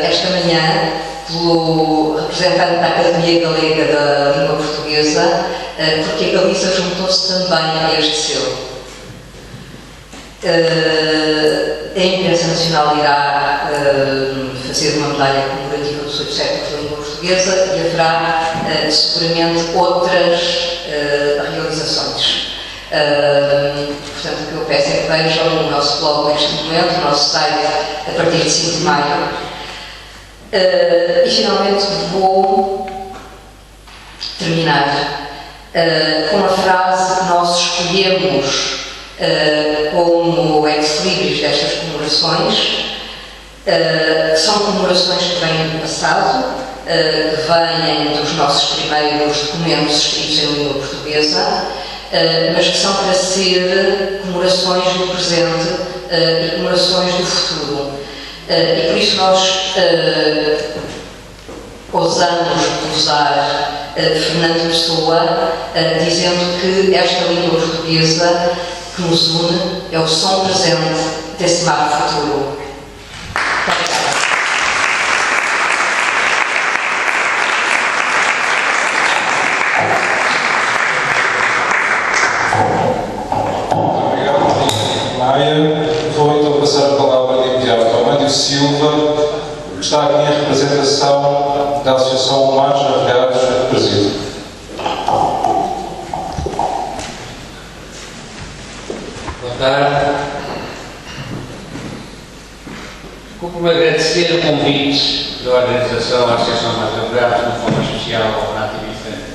esta manhã pelo representante da Academia Galega da Língua Portuguesa, porque a Galiza juntou-se também a este selo. A imprensa nacional irá fazer uma medalha comemorativa dos 8 séculos da língua portuguesa e haverá seguramente outras realizações. Portanto, o que eu peço é que vejam o nosso blog neste momento, o nosso site, a partir de 5 de maio. E finalmente vou terminar com a frase que nós escolhemos como ex-libris destas comemorações, que são comemorações que vêm do passado, que vêm dos nossos primeiros documentos escritos em língua portuguesa, mas que são para ser comemorações do presente e comemorações do futuro. E por isso nós ousamos usar Fernando Pessoa, dizendo que esta língua portuguesa que nos une é o som presente desse mar futuro. Vou então passar a palavra de imediato ao Amédio Silva, que está aqui em representação da Associação Humanos Navegados do Brasil. Boa tarde. Como agradecer o convite da organização à Associação Mais Advogados de uma forma especial ao Renato e Vicente.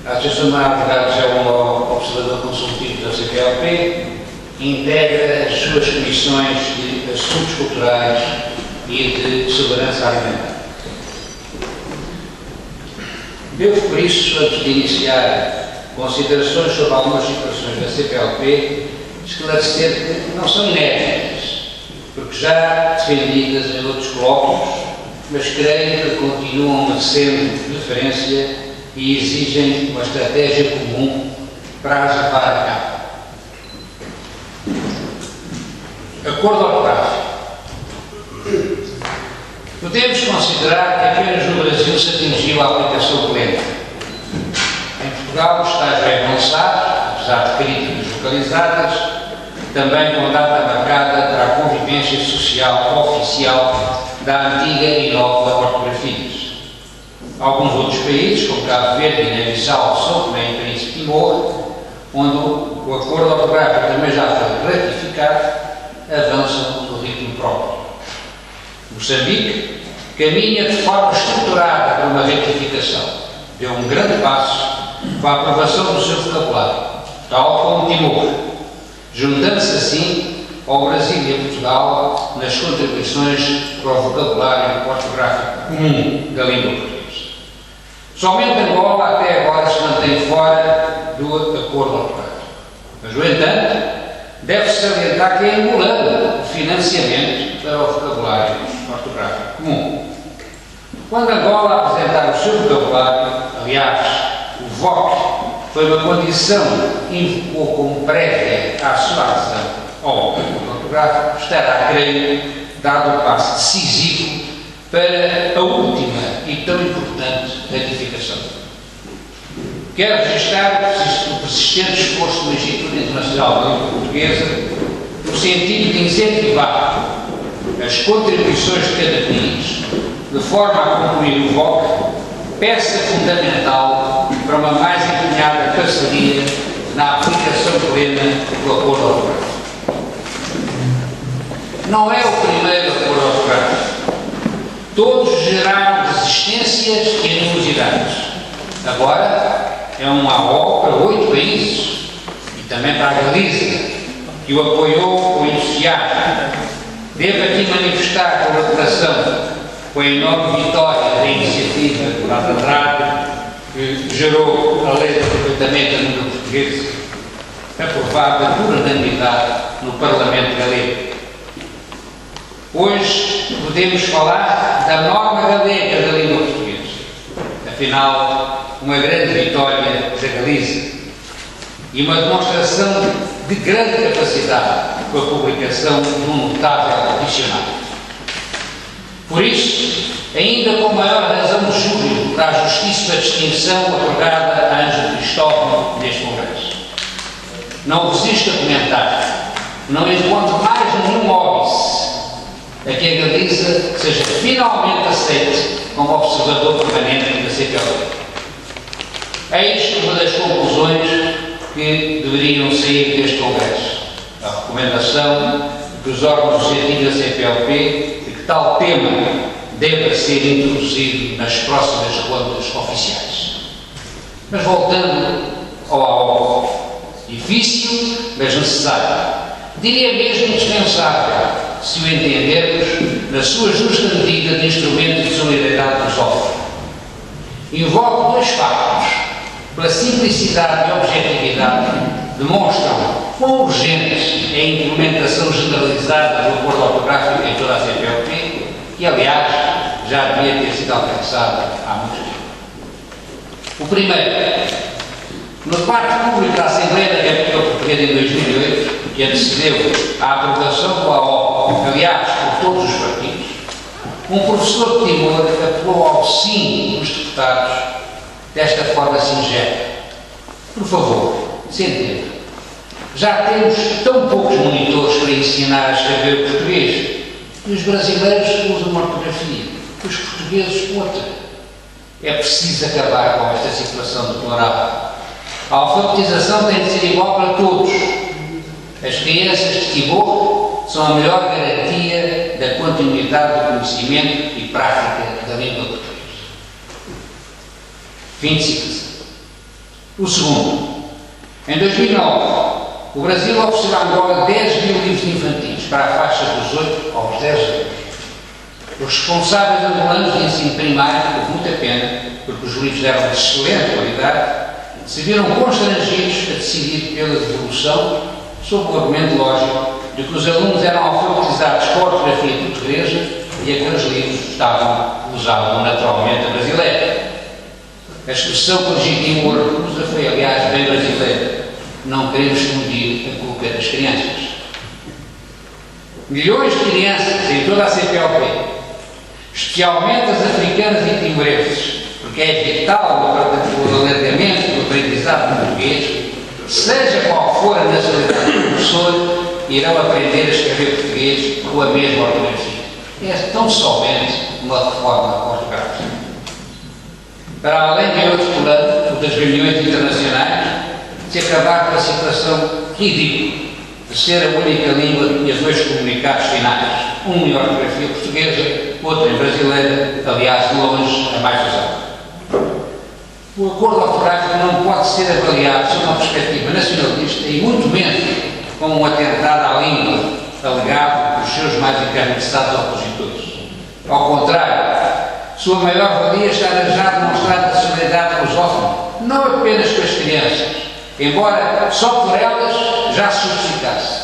A Associação Mais Advogados é um observador consultivo da CPLP e integra as suas comissões de assuntos culturais e de segurança alimentar. Devo, por isso, antes de iniciar considerações sobre algumas situações da CPLP, esclarecer que não são inéditas, porque já defendidas em outros colóquios, mas creio que continuam merecendo referência e exigem uma estratégia comum para as levar a cabo. Acordo ortográfico. Podemos considerar que apenas no Brasil se atingiu a aplicação plena. Em Portugal o estágio é avançado, apesar de críticas localizadas, também com data marcada para a convivência social oficial da antiga e nova ortografias. Alguns outros países, como Cabo Verde, Guiné-Bissau, São Tomé e Príncipe de Timor, onde o acordo ortográfico também já foi ratificado, avançam no ritmo próprio. Moçambique caminha de forma estruturada para uma retificação. Deu um grande passo com a aprovação do seu vocabulário, tal como Timor, juntando-se assim ao Brasil e a Portugal nas contribuições para o vocabulário ortográfico comum da língua portuguesa. Somente Angola até agora se mantém fora do acordo ortográfico. Mas, no entanto, deve-se salientar que é angolano o financiamento para o vocabulário ortográfico comum. Quando Angola apresentar o seu vocabulário, aliás, o VOC foi uma condição que invocou como prévia à sua adesão ao acordo ortográfico, estará, creio, dado o passo decisivo para a última e tão importante ratificação. Quero registrar o persistente esforço do Instituto Internacional da Língua Portuguesa no sentido de incentivar as contribuições de cada país de forma a concluir o VOC, peça fundamental para uma mais empenhada parceria na aplicação plena do acordo ortográfico. Não é o primeiro acordo ortográfico. Todos geraram resistências e animosidades. Agora é um AO para 8 países e também para a Galiza, que o apoiou com entusiasmo. Devo aqui manifestar a colaboração com a enorme vitória da iniciativa do Lado Andrade, que gerou a lei de aproveitamento da língua portuguesa, aprovada por unanimidade no Parlamento galego. Hoje podemos falar da norma galega da língua portuguesa. Afinal, uma grande vitória da Galiza e uma demonstração de grande capacidade com a publicação de um notável dicionário. Por isso, ainda com maior razão de júbilo para a justíssima distinção otorgada a Ângelo Cristóvão neste Congresso. Não resisto a comentar, não encontro mais nenhum óbice a que a Galiza seja finalmente aceite como observador permanente da CPLP. Eis uma das conclusões que deveriam sair deste Congresso. A recomendação de que os órgãos legislativos da CPLP de que tal tema deva ser introduzido nas próximas rondas oficiais. Mas voltando ao AO, difícil, mas necessário. Diria mesmo indispensável, se o entendermos na sua justa medida de instrumento de solidariedade que nos ofre. Invoco 2 factos, pela simplicidade e objetividade, demonstram quão urgente é a implementação generalizada do acordo ortográfico em toda a CPLP, que, aliás, já devia ter sido alcançada há muito tempo. O primeiro, no debate público da Assembleia da República Portuguesa em 2008, que antecedeu a aprovação do AO, aliás, por todos os partidos, um professor de Timor apelou ao sim dos deputados desta forma singela. Por favor, se entenda. Já temos tão poucos monitores para ensinar a escrever o português e os brasileiros usam uma ortografia, os portugueses outra. É preciso acabar com esta situação deplorável. A alfabetização tem de ser igual para todos. As crianças de Timor são a melhor garantia da continuidade do conhecimento e prática da língua portuguesa. Fim de citação. O segundo. Em 2009, o Brasil ofereceu a Angola 10 mil livros infantis para a faixa dos 8 aos 10 anos. Os responsáveis angolanos de ensino primário, por muita pena, porque os livros eram de excelente qualidade, se viram constrangidos a decidir pela devolução, sob o argumento lógico de que os alunos eram alfabetizados com a ortografia portuguesa e aqueles livros usavam naturalmente a brasileira. A expressão que legitimou a recusa foi, aliás, bem brasileira. Não queremos fundir a culpa das crianças. Milhões de crianças em toda a CPLP, especialmente as africanas e timorenses, porque é vital o alargamento do aprendizado português, seja qual for a nacionalidade do professor, irão aprender a escrever português com a mesma ortografia. É tão somente uma reforma ortográfica. Para além de outro plano, o das reuniões internacionais, se acabar com a situação ridícula de ser a única língua e os dois comunicados finais, um em ortografia portuguesa, outro em brasileira, aliás, de longe, a mais usada. O acordo ortográfico não pode ser avaliado sob uma perspectiva nacionalista e muito menos como um atentado à língua alegado pelos seus mais encarniçados opositores. Ao contrário, sua maior valia está na já demonstrada solidariedade lusófona, não apenas com as crianças, embora só por elas já se justificasse,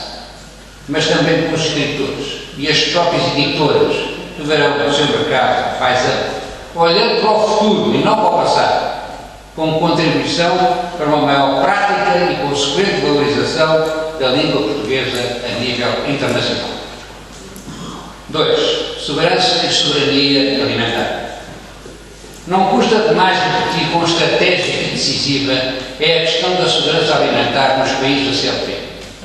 mas também com os escritores e as próprias editoras que verão o seu mercado mais amplo, olhando para o futuro e não para o passado, como contribuição para uma maior prática e consequente valorização da língua portuguesa a nível internacional. 2. Segurança e soberania alimentar. Não custa demais repetir com estratégia decisiva é a questão da segurança alimentar nos países da CLP.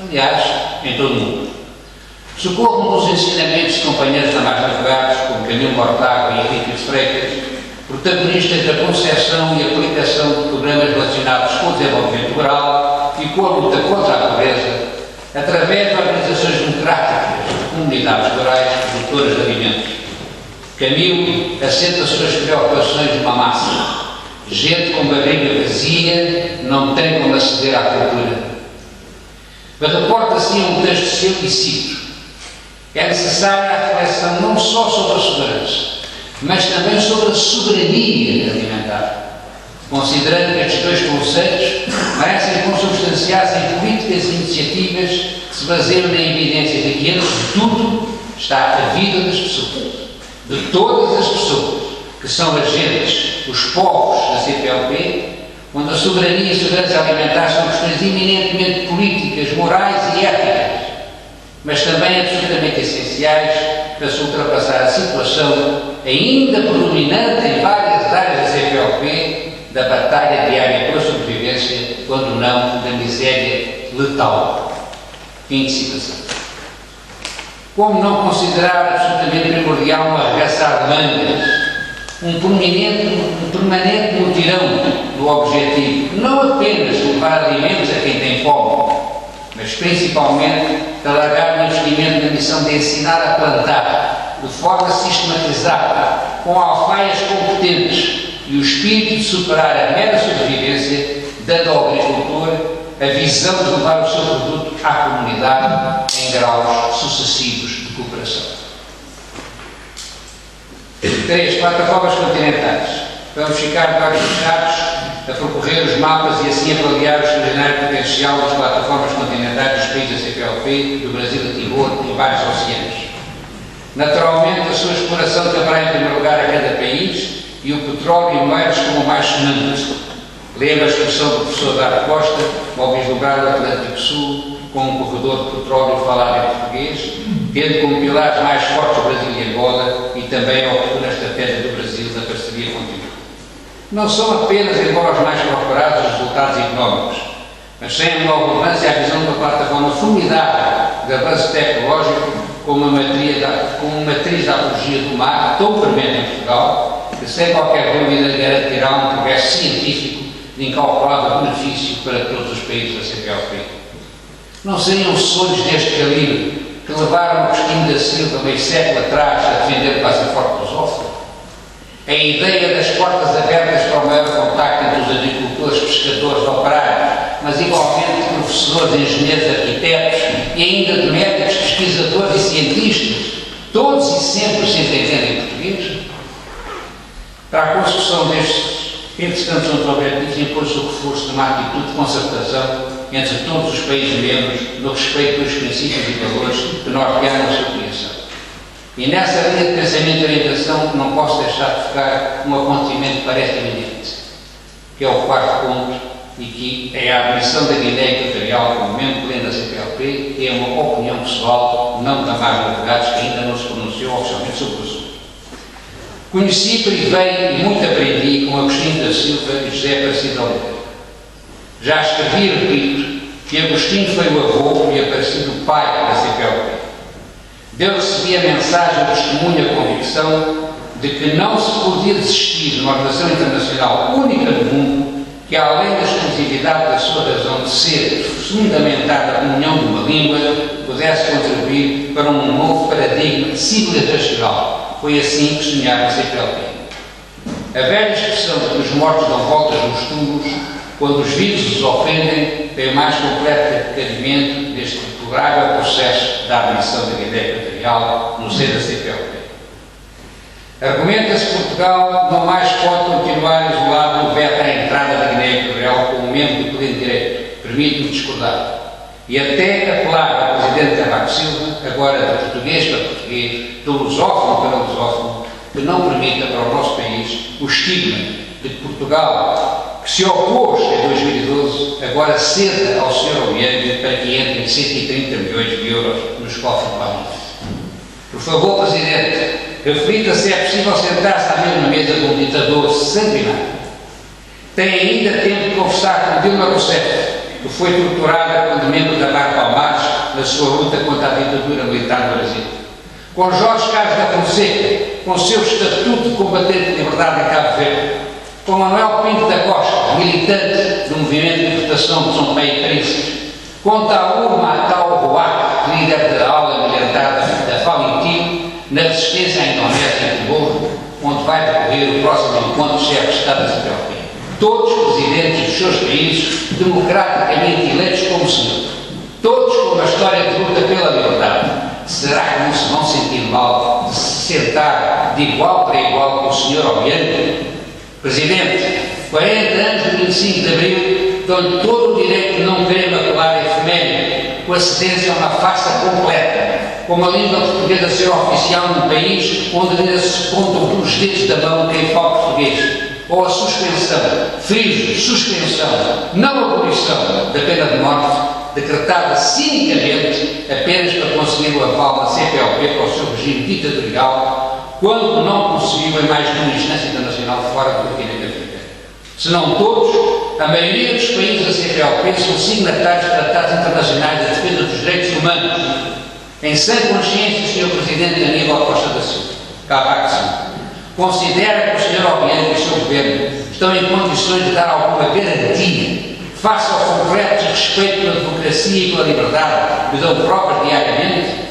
Aliás, em todo o mundo. Socorro nos ensinamentos de companheiros da mais navegados, como Camilo Mortágua e Henrique Freitas, protagonistas da concepção e aplicação de programas relacionados com o desenvolvimento rural e com a luta contra a pobreza, através de organizações democráticas de comunidades rurais produtoras de alimentos. Camilo assenta suas preocupações numa massa. Gente com barriga vazia não tem como aceder à cultura. Mas reporta assim um texto seu e cito: é necessária a reflexão não só sobre a segurança, mas também sobre a soberania alimentar, considerando que estes dois conceitos merecem consubstanciar-se em políticas e iniciativas que se baseiam na evidência de que, antes de tudo, está a vida das pessoas, de todas as pessoas, que são agentes, os povos da CPLP, onde a soberania e a segurança alimentar são questões eminentemente políticas, morais e éticas, mas também absolutamente essenciais para se ultrapassar a situação ainda predominante em várias áreas da CPLP da batalha diária pela sobrevivência, quando não da miséria letal. Fim de citação. Como não considerar absolutamente primordial uma arregaçar de mangas, um permanente mutirão do objetivo, não apenas de levar alimentos a quem tem fome, mas principalmente de alargar o investimento na missão de ensinar a plantar de forma sistematizada, com alfaias competentes e o espírito de superar a mera sobrevivência, dando ao agricultor a visão de levar o seu produto à comunidade em graus sucessivos de cooperação. 3. Plataformas continentais. Vamos ficar vários fechados a percorrer os mapas e assim avaliar o extraordinário potencial das plataformas continentais dos países da CPLP, do Brasil a Timor e vários oceanos. Naturalmente, a sua exploração caberá em primeiro lugar a cada país e o petróleo e moedas como o mais sonante. Lembra a expressão do professor Dário Costa, ao vislumbrar o Atlântico Sul com um corredor de petróleo falado em português, tendo como pilares mais fortes o Brasil e Angola e também a oportuna estratégia do Brasil da parceria contínua. Não são apenas, embora os mais procurados, os resultados económicos, mas sem a menor relevância a visão de uma plataforma formidável de avanço tecnológico como uma matriz da apologia do mar, tão premente em Portugal, que sem qualquer dúvida garantirá um progresso científico de incalculável benefício para todos os países da CPLP. Não seriam sonhos deste calibre que que levaram o Agostinho da Silva meio século atrás a defender o passaporte lusófono? A ideia das portas abertas para o maior contacto entre os agricultores, pescadores, operários, mas igualmente professores, engenheiros, arquitetos e ainda de médicos, pesquisadores e cientistas, todos e sempre se entenderem em português? Para a construção destes interessantes objetivos impôs-se o reforço de uma atitude de concertação entre todos os países membros no respeito pelos princípios e valores que nortearam a sua criação. E nessa linha de pensamento e orientação não posso deixar de focar um acontecimento que parece evidente, que é o quarto ponto, e que é a admissão da Guiné Equatorial como membro pleno da CPLP, que é uma opinião pessoal, não da Magna Advogados, que ainda não se pronunciou oficialmente sobre o assunto. Conheci, privei e muito aprendi com Agostinho da Silva e José Aparecido Oliveira. Já escrevi e repito que Agostinho foi o avô e Aparecido o pai da CPLP. Deu recebi a mensagem, o testemunho, a convicção de que não se podia desistir de uma relação internacional única no mundo que, além da exclusividade da sua razão de ser fundamentada na união de uma língua, pudesse contribuir para um novo paradigma civilizacional. Foi assim que sonhava a CPLP. A velha expressão de que os mortos dão voltas nos túmulos, quando os vivos os ofendem, tem o mais completo cabimento neste deplorável processo da admissão da Guiné Equatorial no seio da CPLP. Argumenta-se que Portugal não mais pode continuar isolado no veto à entrada da Guiné Equatorial como membro do pleno direito. Permite-me discordar. E até apelar ao Presidente Cavaco Silva, agora de português para português, do lusófono para lusófono, que não permita para o nosso país o estigma de que Portugal, que se opôs em 2012, agora ceda ao Sr. Obiang para que entrem 130 milhões de euros nos cofres do país. Por favor, Presidente, reflita se é possível sentar-se à mesma mesa com um ditador sanguinário. Tem ainda tempo de conversar com Dilma Rousseff, que foi torturada quando membro da Marca Palmares na sua luta contra a ditadura militar no Brasil. Com Jorge Carlos da Fonseca, com seu estatuto de combatente de liberdade em Cabo Verde. Com Manuel Pinto da Costa, militante do movimento de libertação de São Tomé e Príncipe. Com Taur Matau Ruac, líder da aula militar da Valentim, na resistência à Indonésia e Timor, onde vai decorrer o próximo encontro de chefes de Estado da CPLP. Todos presidentes dos seus países, democraticamente eleitos como senhor. Todos com uma história de luta pela liberdade. Será que não se vão sentir mal de se sentar de igual para igual com o Sr. Obiang? Presidente, 40 anos do 25 de Abril dão-lhe todo o direito de não querer macular a efeméride, com a cedência a uma farsa completa, como a língua portuguesa ser oficial num país onde ainda se contam pelos dedos da mão quem fala português. Ou a suspensão, friso, suspensão, não abolição da pena de morte, decretada cinicamente apenas para conseguir o aval da CPLP para o seu regime ditatorial, quando não conseguiu em mais de uma instância internacional fora do continente africano. Se não todos, a maioria dos países da CPLP são signatários de tratados internacionais da defesa dos direitos humanos. Em sã consciência, Sr. Presidente Aníbal Costa da Silva, Cavaco Silva, considera que o Sr. Obiang e o seu governo estão em condições de dar alguma garantia face ao concreto desrespeito pela democracia e pela liberdade que dão provas diariamente?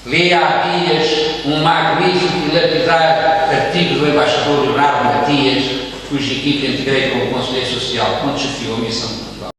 Lê há dias um magnífico e lapidar artigo do embaixador Leonardo Matias, cuja equipe integrei como Conselheiro Social quando chefiou a missão